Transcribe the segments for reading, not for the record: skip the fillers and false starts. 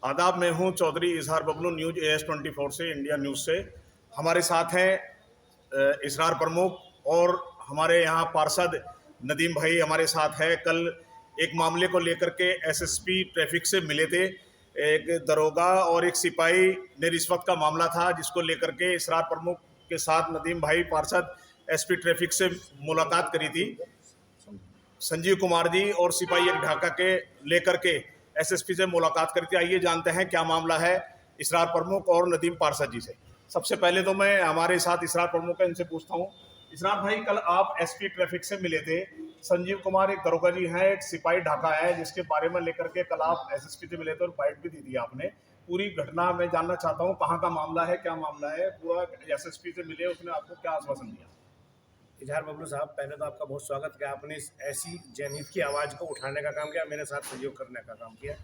आदाब, मैं हूं चौधरी इजहार बबलू, न्यूज AS24 से, इंडिया न्यूज़ से। हमारे साथ हैं इसरार प्रमुख और हमारे यहाँ पार्षद नदीम भाई हमारे साथ है। कल एक मामले को लेकर के SSP ट्रैफिक से मिले थे। एक दरोगा और एक सिपाही ने रिश्वत का मामला था, जिसको लेकर के इसरार प्रमुख के साथ नदीम भाई पार्षद SP ट्रैफिक से मुलाकात करी थी। संजीव कुमार जी और सिपाही एक ढाका के लेकर के SSP से मुलाकात करके आइए जानते हैं क्या मामला है इसरार प्रमुख और नदीम पार्षद जी से। सबसे पहले तो मैं हमारे साथ इसरार प्रमुख है, इनसे पूछता हूँ। इसरार भाई, कल आप SP ट्रैफिक से मिले थे। संजीव कुमार एक दरोगा जी हैं, एक सिपाही ढाका है, जिसके बारे में लेकर के कल आप SSP से मिले थे और बाइट भी दी थी आपने। पूरी घटना मैं जानना चाहता हूँ, कहाँ का मामला है, क्या मामला है पूरा। SSP से मिले, उसने आपको क्या आश्वासन दिया? इजहार बबलू साहब, पहले तो आपका बहुत स्वागत कि आपने इस ऐसी जनहित की आवाज़ को उठाने का काम किया, मेरे साथ सहयोग करने का काम किया।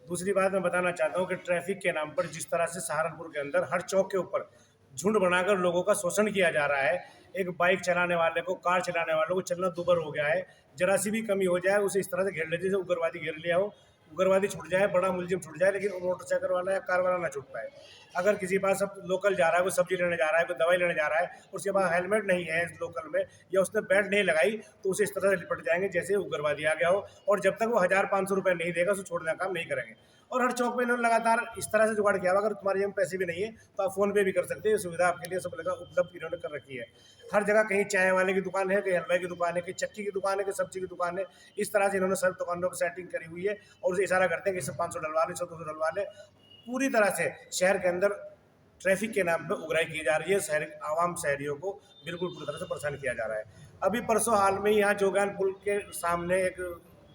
दूसरी बात मैं बताना चाहता हूँ कि ट्रैफिक के नाम पर जिस तरह से सहारनपुर के अंदर हर चौक के ऊपर झुंड बनाकर लोगों का शोषण किया जा रहा है। एक बाइक चलाने वाले को, कार चलाने वालों को चलना दूभर हो गया है। जरा सी भी कमी हो जाए उसे इस तरह से घेर लेते, जैसे उग्रवादी घेर लिया हो। उग्रवादी छूट जाए, बड़ा मुलजिम छूट जाए, लेकिन मोटरसाइकिल वाला या कार वाला ना छूट पाए। अगर किसी पास सब लोकल जा रहा है, कोई सब्जी लेने जा रहा है, कोई दवाई लेने जा रहा है, उसके पास हेलमेट नहीं है इस लोकल में, या उसने बेल्ट नहीं लगाई, तो उसे इस तरह से लिपट जाएंगे जैसे उग्रवादी आ गया हो। और जब तक वो 1000-500 रुपये नहीं देगा, उसे छोड़ने का काम नहीं करेंगे। और हर चौक में इन्होंने लगातार इस तरह से जुगाड़ किया हुआ, अगर तुम्हारे जेब में पैसे भी नहीं है तो आप फोन पे भी कर सकते हैं। सुविधा आपके लिए सब जगह उपलब्ध इन्होंने कर रखी है। हर जगह कहीं चाय वाले की दुकान है, कहीं हलवाई की दुकान है, कहीं चक्की की दुकान है, कहीं सब्जी की दुकान है। इस तरह से इन्होंने सब दुकानों पर सेटिंग करी हुई है और उसे इशारा करते हैं कि इससे 500 डलवा ले, 200 डलवा ले। पूरी तरह से शहर के अंदर ट्रैफिक के नाम पर उगराई की जा रही है। शहर आवाम शहरियों को बिल्कुल पूरी तरह से परेशान किया जा रहा है। अभी परसों हाल में ही यहाँ जोगान पुल के सामने एक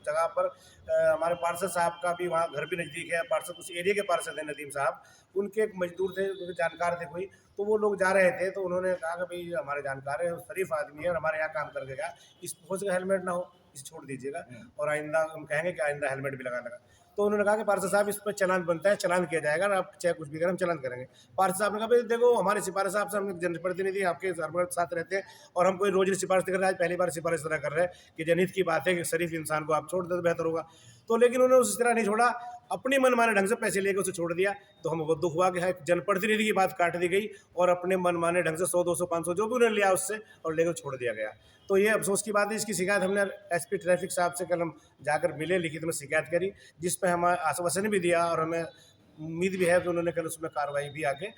जगह पर हमारे पार्षद साहब का भी वहाँ घर भी नज़दीक है। पार्षद उस एरिया के पार्षद हैं नदीम साहब। उनके एक मजदूर थे, उनके जानकार थे कोई, तो वो लोग जा रहे थे, तो उन्होंने कहा कि भाई हमारे जानकार है, शरीफ आदमी है और हमारे यहाँ काम करके गया, इस हो सके हेलमेट ना हो, इसे छोड़ दीजिएगा और आइंदा हम कहेंगे कि आइंदा हेलमेट भी लगा। तो उन्होंने कहा कि पार्षद साहब इस पर चालान बनता है, चालान किया जाएगा, और आप चाहे कुछ भी करें हम चालान करेंगे। पार्षद साहब ने कहा भाई देखो, हमारे सिफारिश साहब से हम जनप्रतिनिधि आपके हर साथ रहते हैं और हम कोई रोज सिफारिश कर रहे हैं, आज पहली बार सिफारिश तरह कर रहे हैं कि जनहित की बात है कि शरीफ इंसान को आप छोड़ दे तो बेहतर होगा। तो लेकिन उन्होंने उस तरह नहीं छोड़ा, अपनी मनमाने ढंग से पैसे लेकर उसे छोड़ दिया। तो हमें बहुत दुख हुआ कि हाँ, जनप्रतिनिधि की बात काट दी गई और अपने मनमाने ढंग से 100, 200, 500 जो भी उन्होंने लिया उससे और लेकर छोड़ दिया गया। तो ये अफसोस की बात है। इसकी शिकायत हमने SP ट्रैफिक साहब से कल हम जाकर मिले, लिखित में शिकायत करी, जिस पर हमें आश्वासन भी दिया और हमें उम्मीद भी है कि उन्होंने कल उसमें कार्रवाई भी आके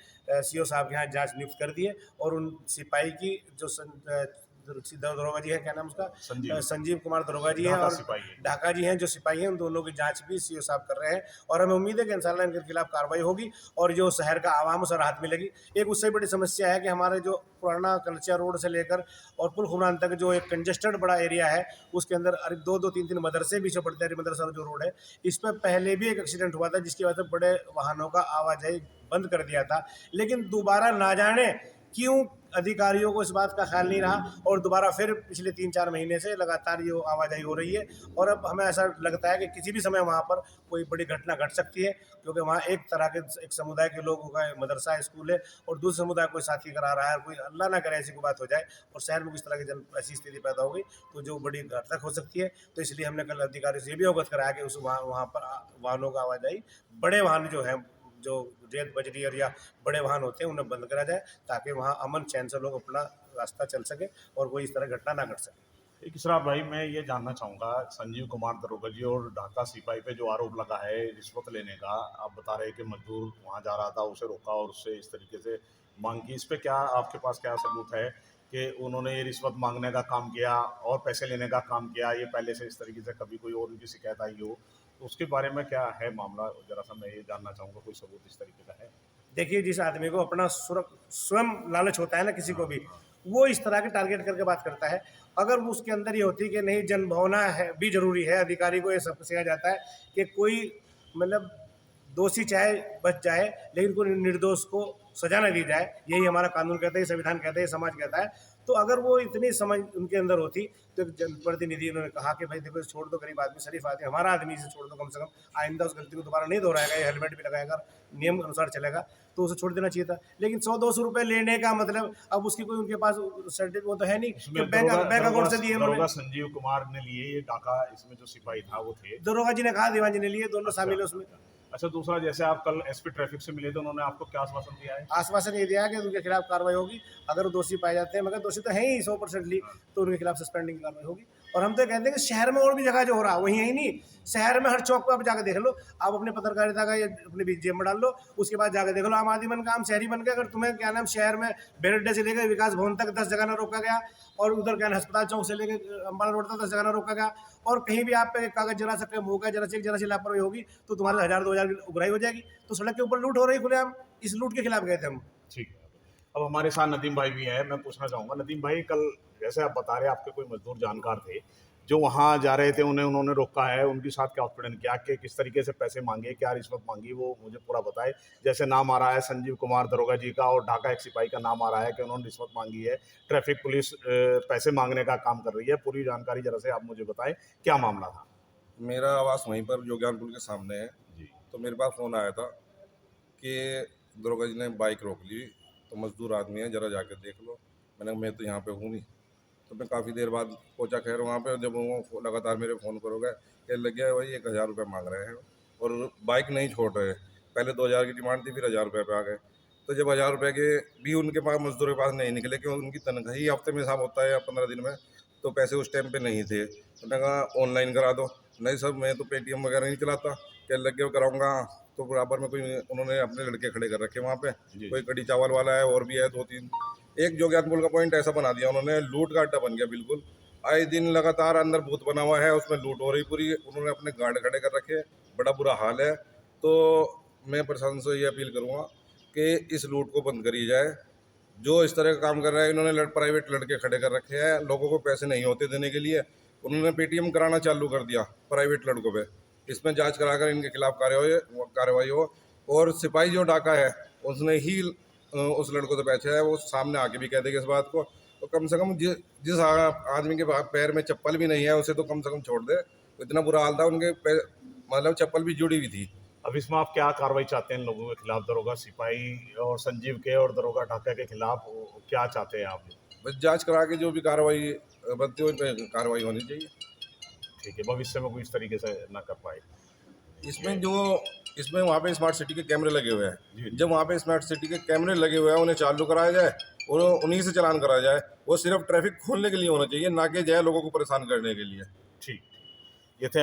CO साहब के यहाँ जांच नियुक्त कर दी है। और उन सिपाही की जो दरोगा जी है, क्या नाम उसका, संजीव कुमार दरोगा जी हैं, और ढाका जी हैं जो सिपाही हैं, उन दोनों की जांच भी CO साहब कर रहे हैं। और हमें उम्मीद है कि इंशाल्लाह इनके खिलाफ कार्रवाई होगी और जो शहर का आवाम उसे राहत मिलेगी। एक उससे बड़ी समस्या है कि हमारे जो पुराना कलचिया रोड से लेकर और पुल खुमरान तक जो एक कंजेस्टेड बड़ा एरिया है, उसके अंदर 2-3 मदरसे भी पड़ते हैं। मदरसा जो रोड है, इस पर पहले भी एक एक्सीडेंट हुआ था, जिसकी वजह से बड़े वाहनों का आवाजाही बंद कर दिया था। लेकिन दोबारा ना जाने क्यों अधिकारियों को इस बात का ख्याल नहीं रहा और दोबारा फिर पिछले 3-4 महीने से लगातार ये आवाजाही हो रही है। और अब हमें ऐसा लगता है कि किसी भी समय वहाँ पर कोई बड़ी घटना घट सकती है, क्योंकि वहाँ एक तरह के एक समुदाय के लोगों का मदरसा स्कूल है और दूसरे समुदाय कोई साथी करा रहा है। कोई अल्लाह ना करे ऐसी कोई बात हो जाए और शहर में किस तरह की ऐसी स्थिति पैदा हो गई तो जो बड़ी घटना हो सकती है। तो इसलिए हमने कल अधिकारियों से ये भी अवगत कराया कि उस वहाँ पर वाहनों का आवाजाही, बड़े वाहन जो है, जो रेत बजरी या बड़े वाहन होते हैं, उन्हें बंद करा जाए, ताकि वहाँ अमन चैन से लोग अपना रास्ता चल सके और कोई इस तरह घटना ना घट सके। इसरार भाई, मैं ये जानना चाहूँगा, संजीव कुमार दरोगा जी और ढाका सिपाही पे जो आरोप लगा है रिश्वत लेने का, आप बता रहे हैं कि मजदूर वहाँ जा रहा था, उसे रोका और उससे इस तरीके से मांग की, इस पर क्या आपके पास क्या सबूत है कि उन्होंने ये रिश्वत मांगने का काम किया और पैसे लेने का काम किया? ये पहले से इस तरीके से कभी कोई और उनकी शिकायत आई हो तो उसके बारे में क्या है मामला, जरा सा मैं ये जानना चाहूँगा, कोई सबूत इस तरीके का है? देखिए, जिस आदमी को अपना स्वयं लालच होता है ना, किसी को भी, वो इस तरह के टारगेट करके बात करता है। अगर उसके अंदर ये होती कि नहीं, जनभावना है भी जरूरी है, अधिकारी को ये सब सिखाया जाता है कि कोई मतलब दोषी चाहे बच जाए लेकिन कोई निर्दोष को सजा न दी जाए, यही हमारा कानून कहता है, संविधान कहता है, समाज कहता है। तो अगर वो इतनी समझ उनके अंदर होती तो जनप्रतिनिधि उन्होंने कहा कि भाई देखो, छोड़ दो, गरीब आदमी, शरीफ आदमी, हमारा आदमी, इसे छोड़ दो, कम से कम आइंदा उस गलती को दोबारा नहीं दोहराएगा, ये हेलमेट भी लगाएगा, नियम अनुसार चलेगा, तो उसे छोड़ देना चाहिए था। लेकिन 100-200 रुपए लेने का मतलब, अब उसकी कोई उनके पास सर्टिफिकेट वो तो है नहीं कि बैंक अकाउंट से दिए उन्होंने। संजीव कुमार ने लिए ये डाका, इसमें जो सिपाही था वो थे, दरोगा जी ने कहा, दीवान जी ने लिए, दोनों शामिल है उसमें। अच्छा, दूसरा जैसे आप कल एसपी ट्रैफिक से मिले थे, उन्होंने आपको क्या आश्वासन दिया है? आश्वासन ये दिया है कि उनके खिलाफ कार्रवाई होगी, अगर वो दोषी पाए जाते हैं, मगर दोषी तो है ही 100%ली, तो उनके खिलाफ सस्पेंडिंग कार्रवाई होगी। और हम तो कहते हैं कि शहर में और भी जगह जो हो रहा है वहीं है ही नहीं, शहर में हर चौक पर आप जाकर देख लो, आप अपने पत्रकारिता का ये अपने जेब में डाल लो, उसके बाद जाकर देख लो आम आदमी बन का, आम शहरी बन के, अगर तुम्हें क्या नाम शहर में बेरड्डे से लेकर विकास भवन तक 10 जगह न रोका गया, और उधर क्या अस्पताल चौक से लेकर अम्बाला रोड तक 10 जगह न रोका गया, और कहीं भी आप पे कागज जरा सा कम होगा, जरा सी लापरवाही होगी, तो तुम्हारे 1000-2000 की उगराई हो जाएगी। तो सड़क के ऊपर लूट हो रही खुलेआम, इस लूट के खिलाफ गए थे हम। ठीक है। अब हमारे साथ नदीम भाई भी हैं, मैं पूछना चाहूँगा नदीम भाई, कल जैसे आप बता रहे हैं आपके कोई मजदूर जानकार थे जो वहाँ जा रहे थे, उन्होंने रोका है, उनके साथ क्या उत्पीड़न किया, कि किस तरीके से पैसे मांगे, क्या रिश्वत मांगी, वो मुझे पूरा बताए। जैसे नाम आ रहा है संजीव कुमार दरोगा जी का, और ढाका एक सिपाही का नाम आ रहा है कि उन्होंने रिश्वत मांगी है, ट्रैफिक पुलिस पैसे मांगने का काम कर रही है। पूरी जानकारी जरा से आप मुझे बताएं, क्या मामला था? मेरा आवास वहीं पर जोगियान पुल के सामने है। जी। तो मेरे पास फ़ोन आया था कि दरोगा जी ने बाइक रोक ली, तो मज़दूर आदमी है, ज़रा जाके देख लो। मैंने कहा मैं तो यहाँ पे हूँ नहीं। तो मैं काफ़ी देर बाद पहुँचा, खैर वहाँ पे जब वो लगातार मेरे फ़ोन पर हो गए, कहने लग गया वही 1000 रुपये मांग रहे हैं, और बाइक नहीं छोड़ रहे। पहले 2000 की डिमांड थी, फिर 1000 रुपये पे आ गए। तो जब 1000 रुपये के भी उनके पास, मज़दूर के पास नहीं निकले, कि उनकी तनख्वाह ही हफ्ते में हिसाब होता है या 15 दिन में, तो पैसे उस टाइम पे नहीं थे। तो मैंने कहा ऑनलाइन करा दो। नहीं सर, मैं तो पेटीएम वगैरह नहीं चलाता। कहने लग गया कराऊंगा। तो बराबर में कोई उन्होंने अपने लड़के खड़े कर रखे वहाँ पे, कोई कड़ी चावल वाला है, और भी है 2-3। एक जोगियान पुल का पॉइंट ऐसा बना दिया उन्होंने, लूट का अड्डा बन गया बिल्कुल। आए दिन लगातार अंदर बूथ बना हुआ है, उसमें लूट हो रही पूरी। उन्होंने अपने गार्ड खड़े कर रखे, बड़ा बुरा हाल है। तो मैं प्रशासन से ये अपील करूँगा कि इस लूट को बंद करी जाए। जो इस तरह का काम कर रहे हैं, इन्होंने प्राइवेट लड़के खड़े कर रखे हैं, लोगों को पैसे नहीं होते देने के लिए, उन्होंने पेटीएम कराना चालू कर दिया प्राइवेट लड़कों पे। इसमें जांच कराकर इनके खिलाफ कार्रवाई हो। और सिपाही जो डाका है, उसने ही उस लड़कों से पैसे है, वो सामने आके भी कह देगा इस बात को। तो कम से कम जिस आदमी के पैर में चप्पल भी नहीं है, उसे तो कम से कम छोड़ दे। इतना बुरा हाल था, उनके पैर मतलब चप्पल भी जुड़ी हुई थी। अब इसमें आप क्या कार्रवाई चाहते हैं इन लोगों के खिलाफ, दरोगा सिपाही और संजीव के और दरोगा ढाका के खिलाफ, क्या चाहते हैं आप? बस जांच करा के जो भी कार्रवाई बनती हो, पे कार्रवाई होनी चाहिए। ठीक है, भविष्य में कोई इस तरीके से ना कर पाए। इसमें वहाँ पे स्मार्ट सिटी के कैमरे लगे हुए जी। हैं। जब वहाँ पे स्मार्ट सिटी के कैमरे लगे हुए हैं, उन्हें चालू कराया जाए और उन्हीं से चालान कराया जाए। वो सिर्फ ट्रैफिक खोलने के लिए होना चाहिए, ना कि जाए लोगों को परेशान करने के लिए। ठीक।